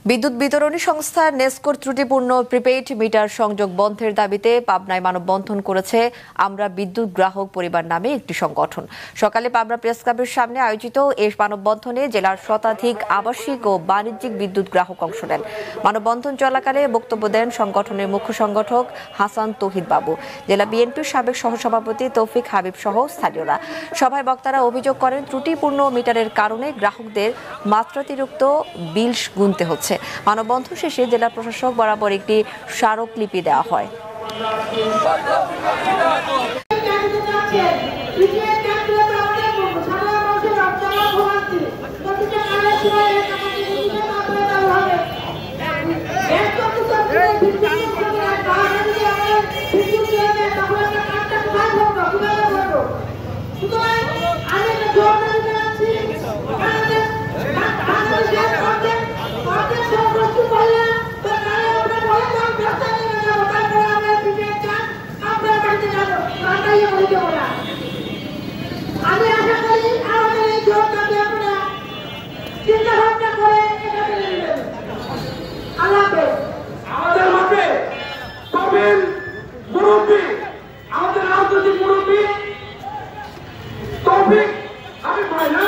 বিদ্যুৎ বিতরণী সংস্থা নেসকোর ত্রুটিপূর্ণ প্রিপেইড মিটার সংযোগ বন্ধের দাবিতে পাবনায় মানববন্ধন করেছে আমরা বিদ্যুৎ গ্রাহক পরিবার নামে একটি সংগঠন। সকালে পাবনা প্রেস ক্লাবের সামনে আয়োজিত এই মানববন্ধনে জেলার শতাধিক আবাসিক ও বাণিজ্যিক বিদ্যুৎ গ্রাহক অংশ নেন। মানববন্ধন চলাকালে বক্তব্য দেন সংগঠনের মুখ্য সংগঠক হাসান তৌহিদ বাবু, জেলা বিএনপির সাবেক সহসভাপতি তৌফিক হাবিব সহ স্থানীয়রা। সভায় বক্তারা অভিযোগ করেন ত্রুটিপূর্ণ মিটারের কারণে গ্রাহকদের মাত্রাতিরিক্ত বিল গুনতে হচ্ছে। মানববন্ধন শেষে জেলা প্রশাসক বরাবর একটি স্মারকলিপি দেওয়া হয়। আমি আশা করি আমাদের এই জোরটাকে আপনারা চিন্তা ভাবনা করে এটা মেনে নেবেন। আল্লাহ হাফেজ। আমাদের মাঝে তবিল মুরব্বী, আমাদের রাজনৈতিক মুরব্বী তৌফিক হাবিব ভাই না,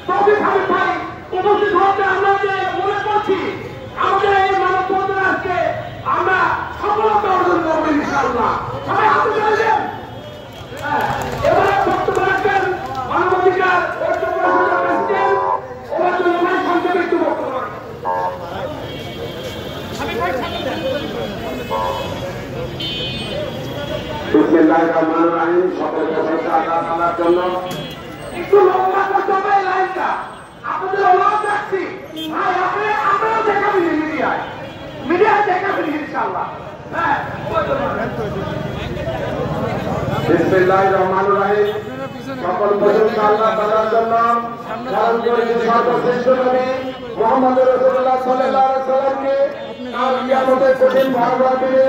তৌফিক হাবিব ভাই উপস্থিত হতে আমরা যে মনে করছি আমাদের এই মানববন্ধন আজকে আমরা সফলতা অর্জন করবো ইনশাআল্লাহ। সবাই হাতে চলেছেন। এবারে বক্তব্য রাখবেন মানবাধিকার ঐক্য পরিষদের প্রেসিডেন্ট ওবায়দুল ভাই, সংক্ষেপে একটু বক্তব্য রাখবেন। বিসমিল্লাহির রহমানির রহিম। সকল প্রশংসা আল্লাহ তাআলার জন্য। একটু লম্বা করতে হবে এই লাইনটা, আপনাদের অনুরোধ রাখছি ভাই, আমরাও দেখাবেন মিডিয়ায় দেখাবেন ইনশাআল্লাহ। হ্যাঁ, বিসমিল্লাহির রহমানির রহিম। সকল প্রশংসা আল্লাহ তাআলার জন্য। ধারণ করেছেন সর্বশ্রেষ্ঠ নবী মুহাম্মদ রাসূলুল্লাহ সাল্লাল্লাহু আলাইহি ওয়াসাল্লামকে কিয়ামতের কঠিন ভারবাহিনী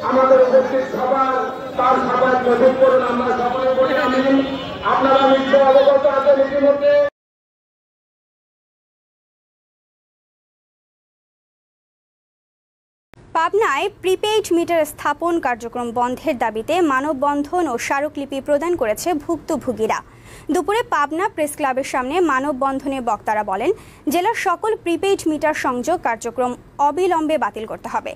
আমাদের উপস্থিত সবার তার সবাই নজর করুন। আমরা সকলে বলি আমিন। আপনারা নিশ্চয় অবগত আছেন ইতিমধ্যে পাবনায় প্রিপেইড মিটার স্থাপন কার্যক্রম বন্ধের দাবিতে মানববন্ধন ও স্মারকলিপি প্রদান করেছে ভুক্তভোগীরা। দুপুরে পাবনা প্রেস ক্লাবের সামনে মানববন্ধনে বক্তারা বলেন, জেলার সকল প্রিপেইড মিটার সংযোগ কার্যক্রম অবিলম্বে বাতিল করতে হবে।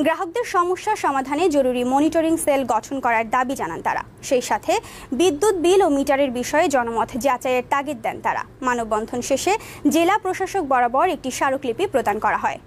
গ্রাহকদের সমস্যা সমাধানে জরুরি মনিটরিং সেল গঠন করার দাবি জানান তারা। সেই সাথে বিদ্যুৎ বিল ও মিটারের বিষয়ে জনমত যাচাইয়ের তাগিদ দেন তারা। মানববন্ধন শেষে জেলা প্রশাসক বরাবর একটি স্মারকলিপি প্রদান করা হয়।